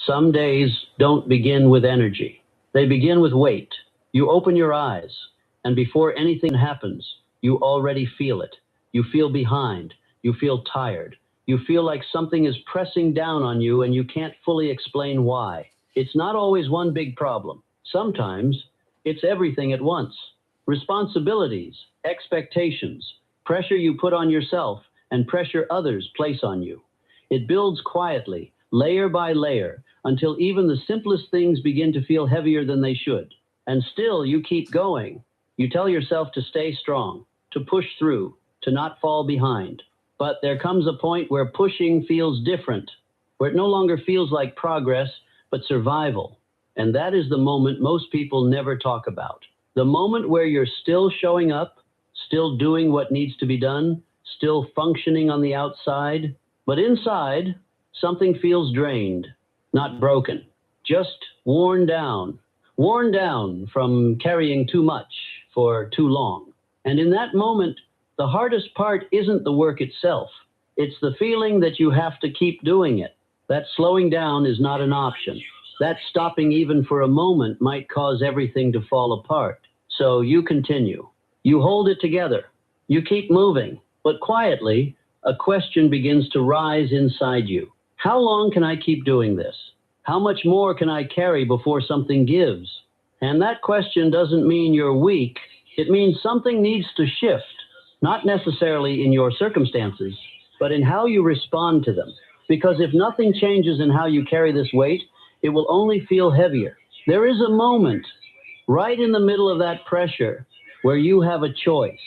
Some days don't begin with energy. They begin with weight. You open your eyes, and before anything happens, you already feel it. You feel behind. You feel tired. You feel like something is pressing down on you and you can't fully explain why. It's not always one big problem. Sometimes it's everything at once. Responsibilities, expectations, pressure you put on yourself, and pressure others place on you. It builds quietly, layer by layer, until even the simplest things begin to feel heavier than they should. And still you keep going. You tell yourself to stay strong, to push through, to not fall behind. But there comes a point where pushing feels different, where it no longer feels like progress, but survival. And that is the moment most people never talk about. The moment where you're still showing up, still doing what needs to be done, still functioning on the outside, but inside, something feels drained, not broken, just worn down from carrying too much for too long. And in that moment, the hardest part isn't the work itself. It's the feeling that you have to keep doing it. That slowing down is not an option. That stopping even for a moment might cause everything to fall apart. So you continue. You hold it together. You keep moving. But quietly, a question begins to rise inside you. How long can I keep doing this? How much more can I carry before something gives? And that question doesn't mean you're weak. It means something needs to shift, not necessarily in your circumstances, but in how you respond to them. Because if nothing changes in how you carry this weight, it will only feel heavier. There is a moment right in the middle of that pressure where you have a choice,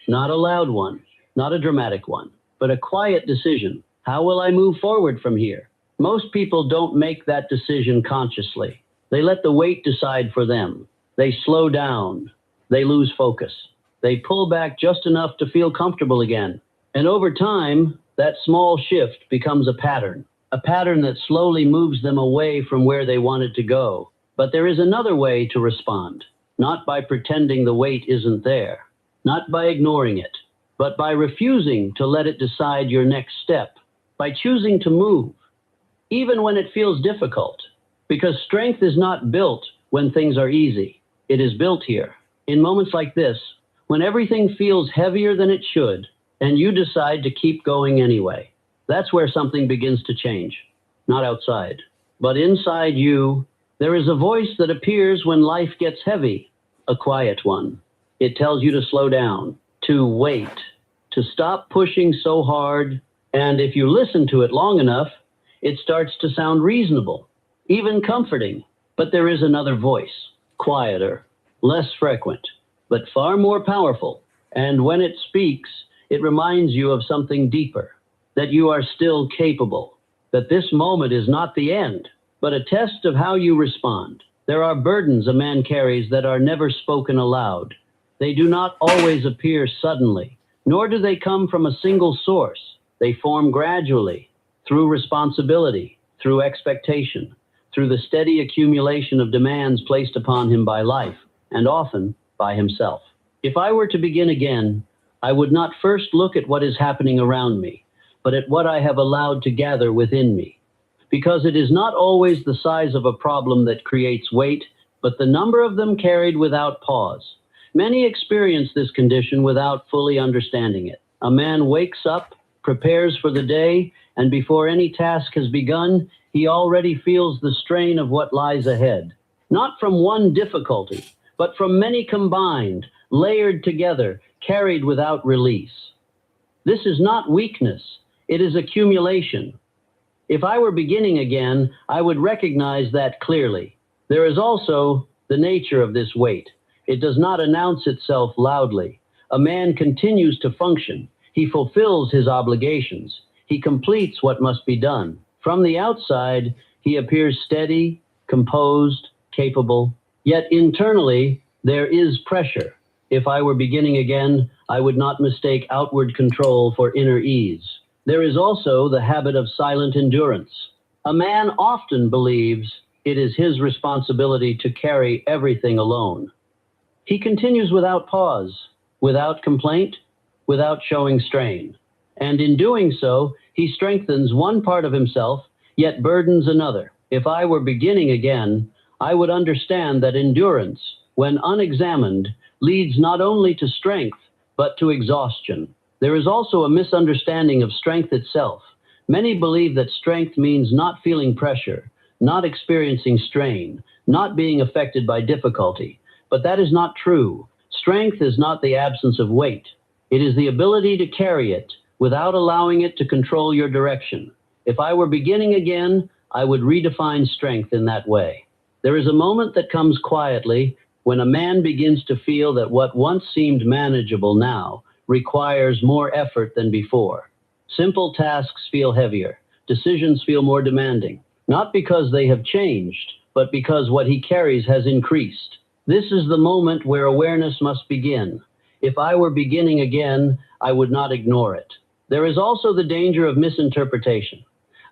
not a loud one, not a dramatic one, but a quiet decision. How will I move forward from here? Most people don't make that decision consciously. They let the weight decide for them. They slow down. They lose focus. They pull back just enough to feel comfortable again. And over time, that small shift becomes a pattern that slowly moves them away from where they wanted to go. But there is another way to respond, not by pretending the weight isn't there, not by ignoring it, but by refusing to let it decide your next step, by choosing to move, even when it feels difficult. Because strength is not built when things are easy. It is built here, in moments like this, when everything feels heavier than it should, and you decide to keep going anyway. That's where something begins to change, not outside, but inside you. There is a voice that appears when life gets heavy, a quiet one. It tells you to slow down, to wait, to stop pushing so hard, and if you listen to it long enough, it starts to sound reasonable, even comforting. But there is another voice, quieter, less frequent, but far more powerful. And when it speaks, it reminds you of something deeper, that you are still capable, that this moment is not the end, but a test of how you respond. There are burdens a man carries that are never spoken aloud. They do not always appear suddenly, nor do they come from a single source. They form gradually, through responsibility, through expectation, through the steady accumulation of demands placed upon him by life, and often by himself. If I were to begin again, I would not first look at what is happening around me, but at what I have allowed to gather within me. Because it is not always the size of a problem that creates weight, but the number of them carried without pause. Many experience this condition without fully understanding it. A man wakes up, prepares for the day, and before any task has begun, he already feels the strain of what lies ahead. Not from one difficulty, but from many combined, layered together, carried without release. This is not weakness, it is accumulation. If I were beginning again, I would recognize that clearly. There is also the nature of this weight. It does not announce itself loudly. A man continues to function. He fulfills his obligations. He completes what must be done. From the outside, he appears steady, composed, capable. Yet internally, there is pressure. If I were beginning again, I would not mistake outward control for inner ease. There is also the habit of silent endurance. A man often believes it is his responsibility to carry everything alone. He continues without pause, without complaint, without showing strain. And in doing so, he strengthens one part of himself, yet burdens another. If I were beginning again, I would understand that endurance, when unexamined, leads not only to strength, but to exhaustion. There is also a misunderstanding of strength itself. Many believe that strength means not feeling pressure, not experiencing strain, not being affected by difficulty. But that is not true. Strength is not the absence of weight. It is the ability to carry it without allowing it to control your direction. If I were beginning again, I would redefine strength in that way. There is a moment that comes quietly when a man begins to feel that what once seemed manageable now requires more effort than before. Simple tasks feel heavier. Decisions feel more demanding, not because they have changed, but because what he carries has increased. This is the moment where awareness must begin. If I were beginning again, I would not ignore it. There is also the danger of misinterpretation.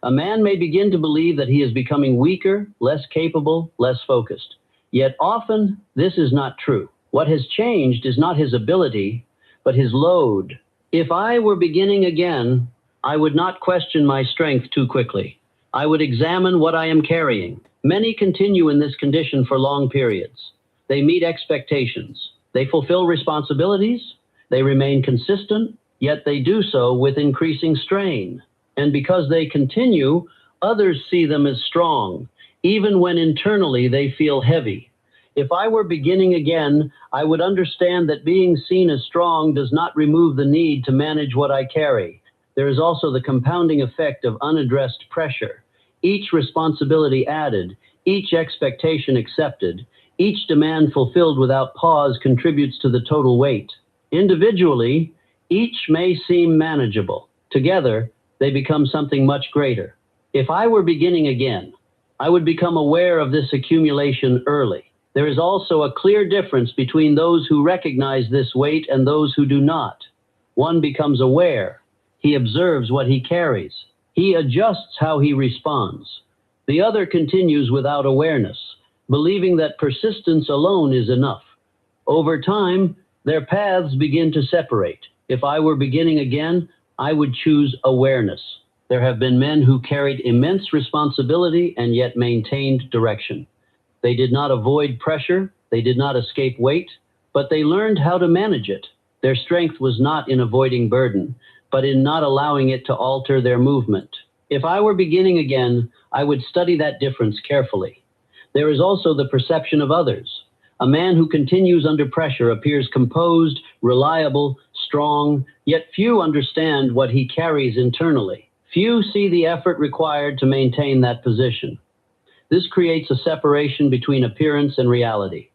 A man may begin to believe that he is becoming weaker, less capable, less focused. Yet often, this is not true. What has changed is not his ability, but his load. If I were beginning again, I would not question my strength too quickly. I would examine what I am carrying. Many continue in this condition for long periods. They meet expectations. They fulfill responsibilities. They remain consistent, yet they do so with increasing strain. And because they continue, others see them as strong, even when internally they feel heavy. If I were beginning again, I would understand that being seen as strong does not remove the need to manage what I carry. There is also the compounding effect of unaddressed pressure. Each responsibility added, each expectation accepted, each demand fulfilled without pause contributes to the total weight. Individually, each may seem manageable. Together, they become something much greater. If I were beginning again, I would become aware of this accumulation early. There is also a clear difference between those who recognize this weight and those who do not. One becomes aware. He observes what he carries. He adjusts how he responds. The other continues without awareness, believing that persistence alone is enough. Over time, their paths begin to separate. If I were beginning again, I would choose awareness. There have been men who carried immense responsibility and yet maintained direction. They did not avoid pressure, they did not escape weight, but they learned how to manage it. Their strength was not in avoiding burden, but in not allowing it to alter their movement. If I were beginning again, I would study that difference carefully. There is also the perception of others. A man who continues under pressure appears composed, reliable, strong, yet few understand what he carries internally. Few see the effort required to maintain that position. This creates a separation between appearance and reality.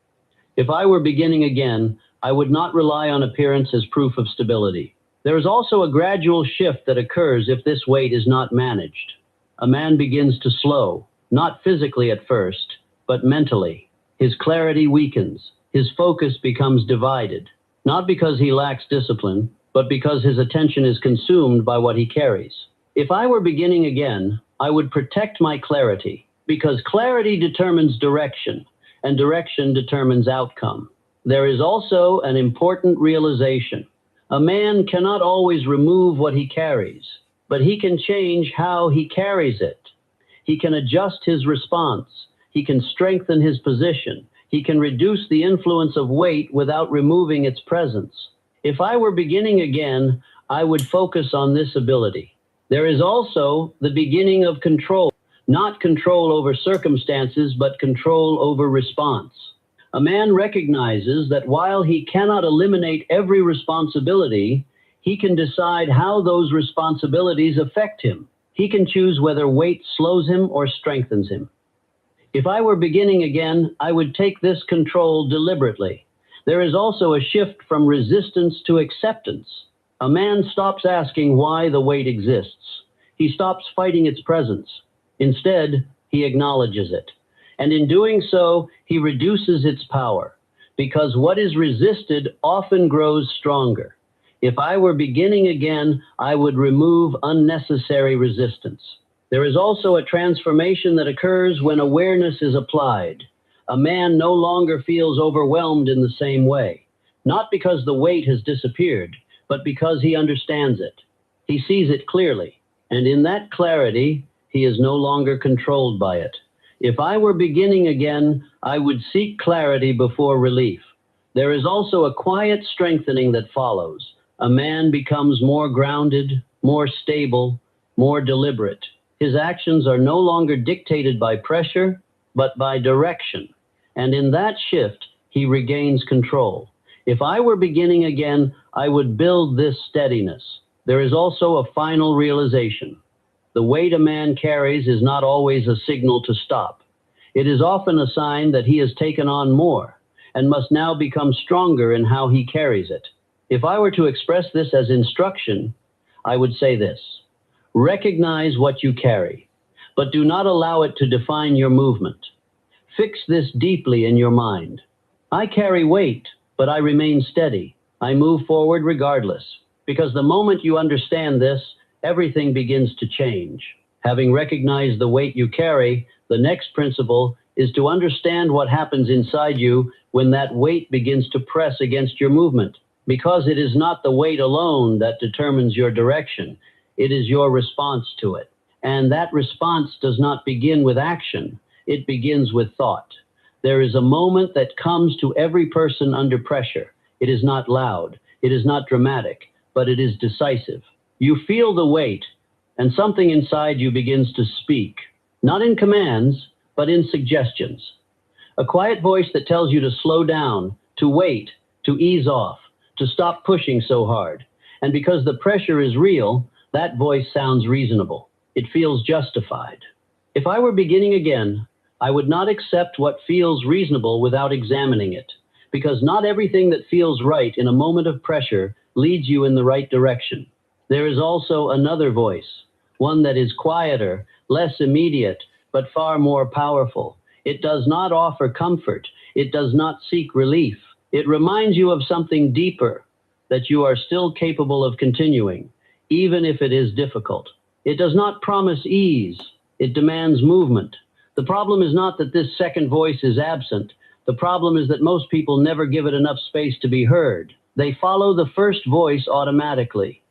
If I were beginning again, I would not rely on appearance as proof of stability. There is also a gradual shift that occurs if this weight is not managed. A man begins to slow, not physically at first, but mentally. His clarity weakens. His focus becomes divided, not because he lacks discipline, but because his attention is consumed by what he carries. If I were beginning again, I would protect my clarity, because clarity determines direction, and direction determines outcome. There is also an important realization. A man cannot always remove what he carries, but he can change how he carries it. He can adjust his response. He can strengthen his position. He can reduce the influence of weight without removing its presence. If I were beginning again, I would focus on this ability. There is also the beginning of control, not control over circumstances, but control over response. A man recognizes that while he cannot eliminate every responsibility, he can decide how those responsibilities affect him. He can choose whether weight slows him or strengthens him. If I were beginning again, I would take this control deliberately. There is also a shift from resistance to acceptance. A man stops asking why the weight exists. He stops fighting its presence. Instead, he acknowledges it. And in doing so, he reduces its power, because what is resisted often grows stronger. If I were beginning again, I would remove unnecessary resistance. There is also a transformation that occurs when awareness is applied. A man no longer feels overwhelmed in the same way, not because the weight has disappeared, but because he understands it. He sees it clearly, and in that clarity, he is no longer controlled by it. If I were beginning again, I would seek clarity before relief. There is also a quiet strengthening that follows. A man becomes more grounded, more stable, more deliberate. His actions are no longer dictated by pressure, but by direction. And in that shift, he regains control. If I were beginning again, I would build this steadiness. There is also a final realization. The weight a man carries is not always a signal to stop. It is often a sign that he has taken on more and must now become stronger in how he carries it. If I were to express this as instruction, I would say this: recognize what you carry, but do not allow it to define your movement. Fix this deeply in your mind. I carry weight, but I remain steady. I move forward regardless, because the moment you understand this, everything begins to change. Having recognized the weight you carry, the next principle is to understand what happens inside you when that weight begins to press against your movement, because it is not the weight alone that determines your direction. It is your response to it. And that response does not begin with action. It begins with thought. There is a moment that comes to every person under pressure. It is not loud. It is not dramatic, but it is decisive. You feel the weight, and something inside you begins to speak, not in commands, but in suggestions. A quiet voice that tells you to slow down, to wait, to ease off, to stop pushing so hard. And because the pressure is real, that voice sounds reasonable. It feels justified. If I were beginning again, I would not accept what feels reasonable without examining it, because not everything that feels right in a moment of pressure leads you in the right direction. There is also another voice, one that is quieter, less immediate, but far more powerful. It does not offer comfort. It does not seek relief. It reminds you of something deeper, that you are still capable of continuing, even if it is difficult. It does not promise ease. It demands movement. The problem is not that this second voice is absent. The problem is that most people never give it enough space to be heard. They follow the first voice automatically.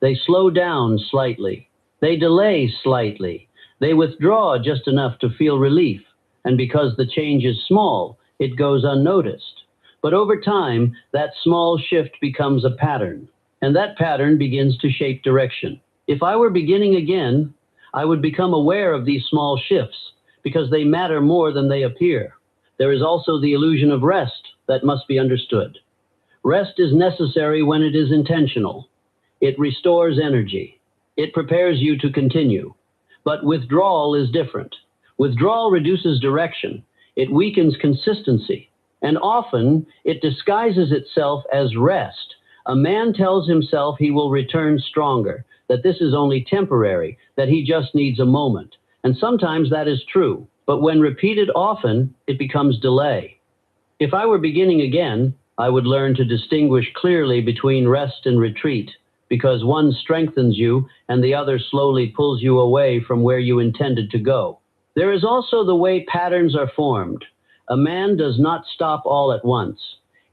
They slow down slightly. They delay slightly. They withdraw just enough to feel relief. And because the change is small, it goes unnoticed. But over time, that small shift becomes a pattern. And that pattern begins to shape direction. If I were beginning again, I would become aware of these small shifts, because they matter more than they appear. There is also the illusion of rest that must be understood. Rest is necessary when it is intentional. It restores energy. It prepares you to continue. But withdrawal is different. Withdrawal reduces direction. It weakens consistency. And often, it disguises itself as rest. A man tells himself he will return stronger, that this is only temporary, that he just needs a moment. And sometimes that is true. But when repeated often, it becomes delay. If I were beginning again, I would learn to distinguish clearly between rest and retreat, because one strengthens you and the other slowly pulls you away from where you intended to go. There is also the way patterns are formed. A man does not stop all at once.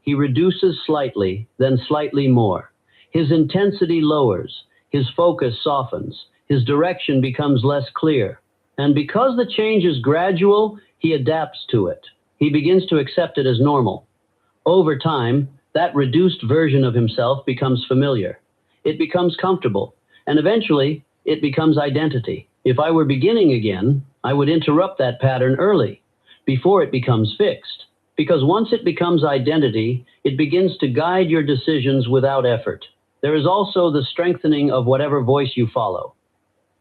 He reduces slightly, then slightly more. His intensity lowers. His focus softens. His direction becomes less clear. And because the change is gradual, he adapts to it. He begins to accept it as normal. Over time, that reduced version of himself becomes familiar. It becomes comfortable, and eventually, it becomes identity. If I were beginning again, I would interrupt that pattern early, before it becomes fixed. Because once it becomes identity, it begins to guide your decisions without effort. There is also the strengthening of whatever voice you follow.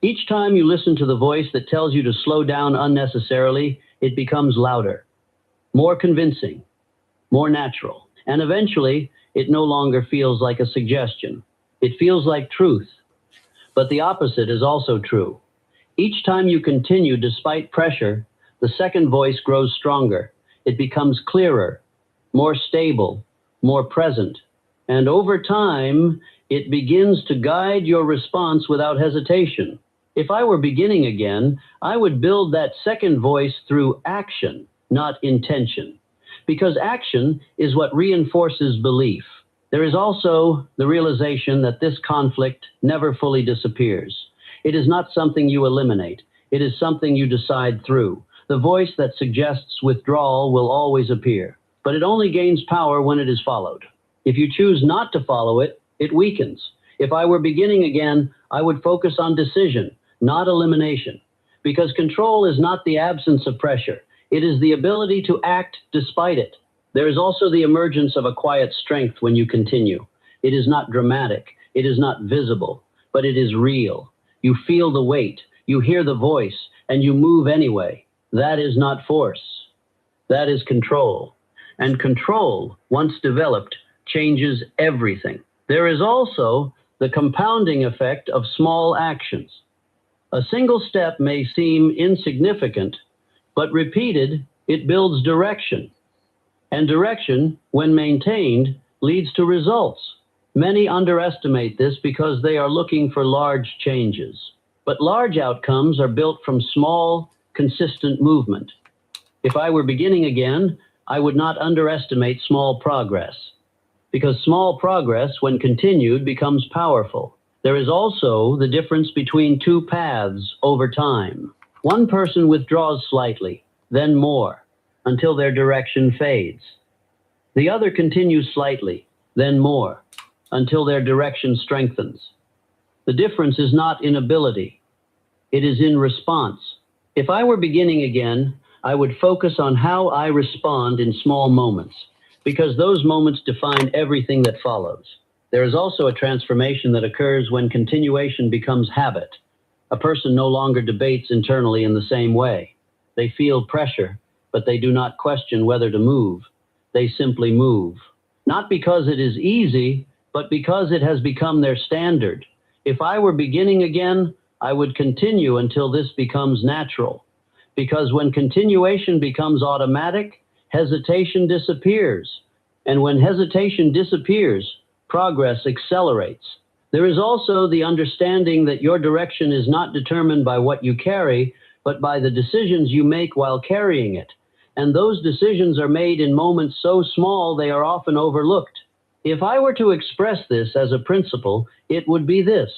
Each time you listen to the voice that tells you to slow down unnecessarily, it becomes louder, more convincing, more natural. And eventually, it no longer feels like a suggestion. It feels like truth. But the opposite is also true. Each time you continue despite pressure, the second voice grows stronger. It becomes clearer, more stable, more present. And over time, it begins to guide your response without hesitation. If I were beginning again, I would build that second voice through action, not intention. Because action is what reinforces belief. There is also the realization that this conflict never fully disappears. It is not something you eliminate. It is something you decide through. The voice that suggests withdrawal will always appear, but it only gains power when it is followed. If you choose not to follow it, it weakens. If I were beginning again, I would focus on decision, not elimination, because control is not the absence of pressure. It is the ability to act despite it. There is also the emergence of a quiet strength when you continue. It is not dramatic, it is not visible, but it is real. You feel the weight, you hear the voice, and you move anyway. That is not force. That is control. And control, once developed, changes everything. There is also the compounding effect of small actions. A single step may seem insignificant, but repeated, it builds direction. And direction, when maintained, leads to results. Many underestimate this because they are looking for large changes. But large outcomes are built from small, consistent movement. If I were beginning again, I would not underestimate small progress, because small progress, when continued, becomes powerful. There is also the difference between two paths over time. One person withdraws slightly, then more, until their direction fades. The other continues slightly, then more, until their direction strengthens. The difference is not in ability, it is in response. If I were beginning again, I would focus on how I respond in small moments, because those moments define everything that follows. There is also a transformation that occurs when continuation becomes habit. A person no longer debates internally in the same way. They feel pressure, but they do not question whether to move. They simply move. Not because it is easy, but because it has become their standard. If I were beginning again, I would continue until this becomes natural. Because when continuation becomes automatic, hesitation disappears. And when hesitation disappears, progress accelerates. There is also the understanding that your direction is not determined by what you carry, but by the decisions you make while carrying it. And those decisions are made in moments so small they are often overlooked. If I were to express this as a principle, it would be this.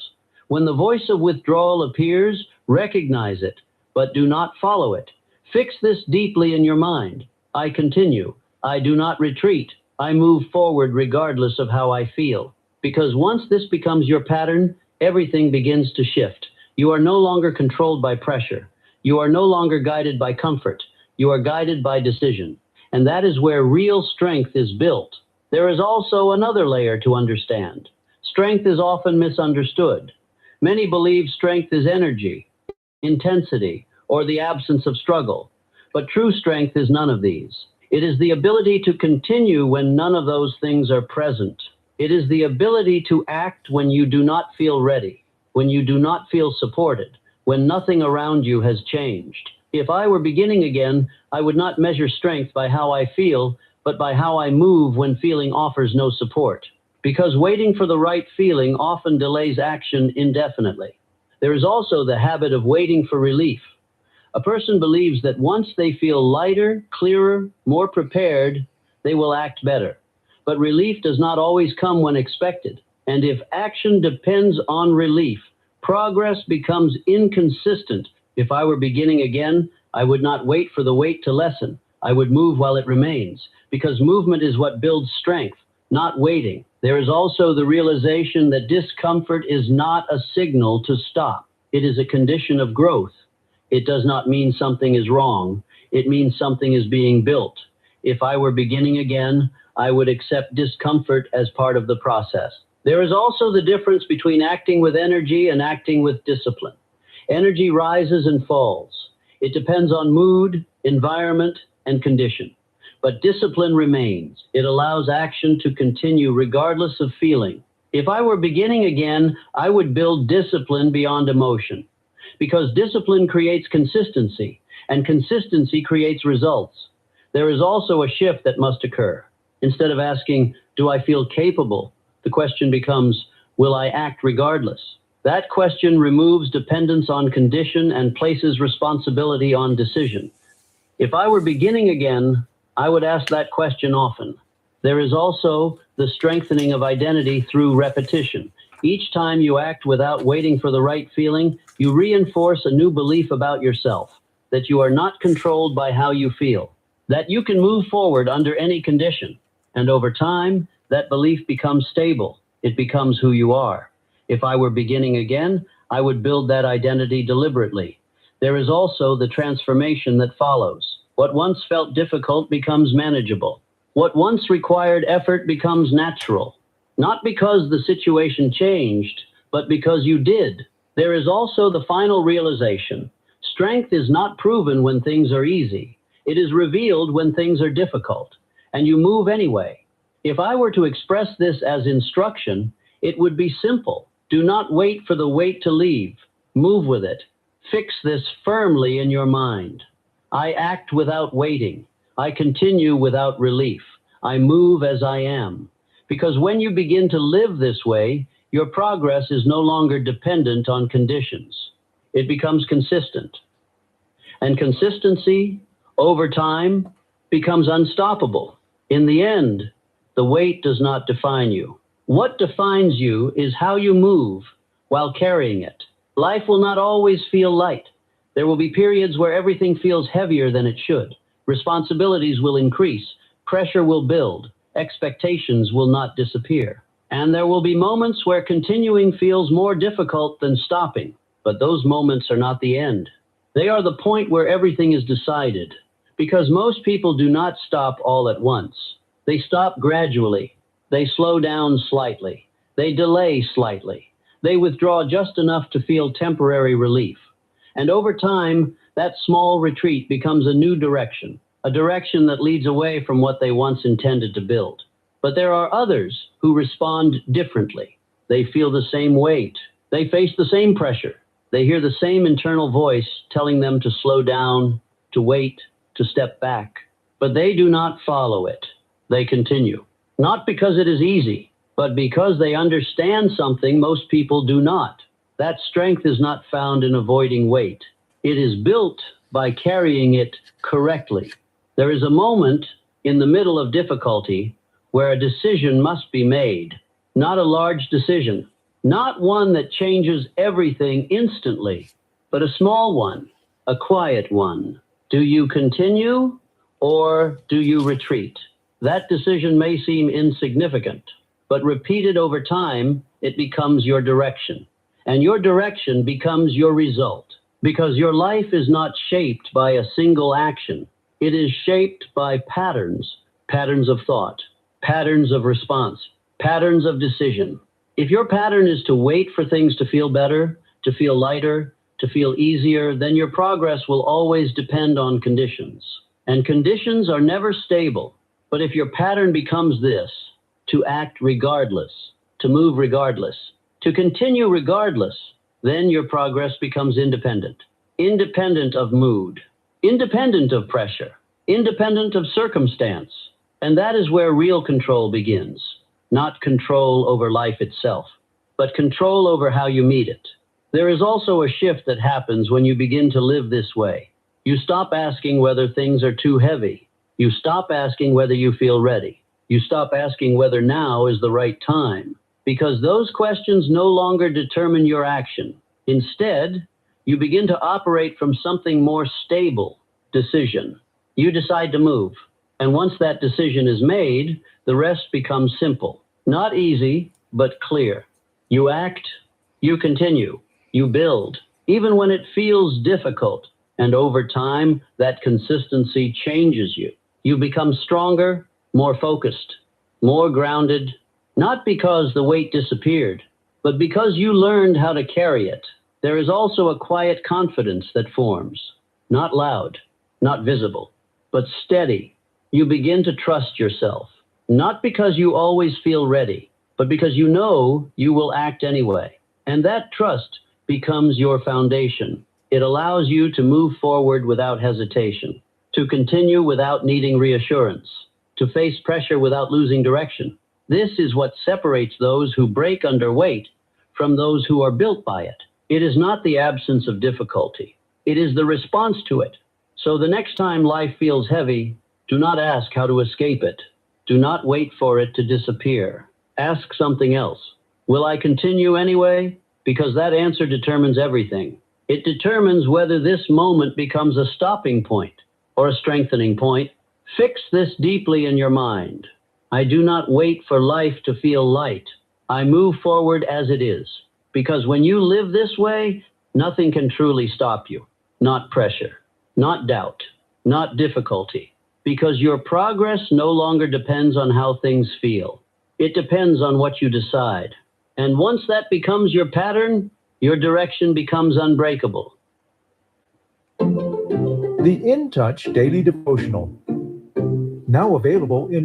When the voice of withdrawal appears, recognize it, but do not follow it. Fix this deeply in your mind. I continue. I do not retreat. I move forward regardless of how I feel. Because once this becomes your pattern, everything begins to shift. You are no longer controlled by pressure. You are no longer guided by comfort. You are guided by decision. And that is where real strength is built. There is also another layer to understand. Strength is often misunderstood. Many believe strength is energy, intensity, or the absence of struggle. But true strength is none of these. It is the ability to continue when none of those things are present. It is the ability to act when you do not feel ready, when you do not feel supported, when nothing around you has changed. If I were beginning again, I would not measure strength by how I feel, but by how I move when feeling offers no support. Because waiting for the right feeling often delays action indefinitely. There is also the habit of waiting for relief. A person believes that once they feel lighter, clearer, more prepared, they will act better. But relief does not always come when expected. And if action depends on relief, progress becomes inconsistent. If I were beginning again, I would not wait for the weight to lessen. I would move while it remains, because movement is what builds strength, not waiting. There is also the realization that discomfort is not a signal to stop. It is a condition of growth. It does not mean something is wrong. It means something is being built. If I were beginning again, I would accept discomfort as part of the process. There is also the difference between acting with energy and acting with discipline. Energy rises and falls. It depends on mood, environment, and condition. But discipline remains. It allows action to continue regardless of feeling. If I were beginning again, I would build discipline beyond emotion. Because discipline creates consistency, and consistency creates results. There is also a shift that must occur. Instead of asking, do I feel capable? The question becomes, will I act regardless? That question removes dependence on condition and places responsibility on decision. If I were beginning again, I would ask that question often. There is also the strengthening of identity through repetition. Each time you act without waiting for the right feeling, you reinforce a new belief about yourself, that you are not controlled by how you feel, that you can move forward under any condition. And over time, that belief becomes stable. It becomes who you are. If I were beginning again, I would build that identity deliberately. There is also the transformation that follows. What once felt difficult becomes manageable. What once required effort becomes natural. Not because the situation changed, but because you did. There is also the final realization. Strength is not proven when things are easy. It is revealed when things are difficult. And you move anyway. If I were to express this as instruction, it would be simple. Do not wait for the weight to leave. Move with it. Fix this firmly in your mind. I act without waiting. I continue without relief. I move as I am. Because when you begin to live this way, your progress is no longer dependent on conditions. It becomes consistent. And consistency, over time, becomes unstoppable. In the end, the weight does not define you. What defines you is how you move while carrying it. Life will not always feel light. There will be periods where everything feels heavier than it should. Responsibilities will increase. Pressure will build. Expectations will not disappear. And there will be moments where continuing feels more difficult than stopping. But those moments are not the end. They are the point where everything is decided. Because most people do not stop all at once. They stop gradually. They slow down slightly. They delay slightly. They withdraw just enough to feel temporary relief. And over time, that small retreat becomes a new direction, a direction that leads away from what they once intended to build. But there are others who respond differently. They feel the same weight. They face the same pressure. They hear the same internal voice telling them to slow down, to wait, to step back. But they do not follow it. They continue. Not because it is easy, but because they understand something most people do not. That strength is not found in avoiding weight. It is built by carrying it correctly. There is a moment in the middle of difficulty where a decision must be made. Not a large decision, not one that changes everything instantly, but a small one, a quiet one. Do you continue or do you retreat? That decision may seem insignificant, but repeated over time, it becomes your direction. And your direction becomes your result, because your life is not shaped by a single action. It is shaped by patterns, patterns of thought, patterns of response, patterns of decision. If your pattern is to wait for things to feel better, to feel lighter, to feel easier, then your progress will always depend on conditions. And conditions are never stable. But if your pattern becomes this, to act regardless, to move regardless, to continue regardless, then your progress becomes independent. Independent of mood, independent of pressure, independent of circumstance. And that is where real control begins. Not control over life itself, but control over how you meet it. There is also a shift that happens when you begin to live this way. You stop asking whether things are too heavy. You stop asking whether you feel ready. You stop asking whether now is the right time, because those questions no longer determine your action. Instead, you begin to operate from something more stable, decision. You decide to move, and once that decision is made, the rest becomes simple. Not easy, but clear. You act, you continue, you build, even when it feels difficult, and over time, that consistency changes you. You become stronger, more focused, more grounded, not because the weight disappeared, but because you learned how to carry it. There is also a quiet confidence that forms, not loud, not visible, but steady. You begin to trust yourself, not because you always feel ready, but because you know you will act anyway. And that trust becomes your foundation. It allows you to move forward without hesitation, to continue without needing reassurance, to face pressure without losing direction. This is what separates those who break under weight from those who are built by it. It is not the absence of difficulty. It is the response to it. So the next time life feels heavy, do not ask how to escape it. Do not wait for it to disappear. Ask something else. Will I continue anyway? Because that answer determines everything. It determines whether this moment becomes a stopping point or a strengthening point. Fix this deeply in your mind. I do not wait for life to feel light. I move forward as it is. Because when you live this way, nothing can truly stop you. Not pressure, not doubt, not difficulty. Because your progress no longer depends on how things feel. It depends on what you decide. And once that becomes your pattern, your direction becomes unbreakable. The In Touch Daily Devotional. Now available in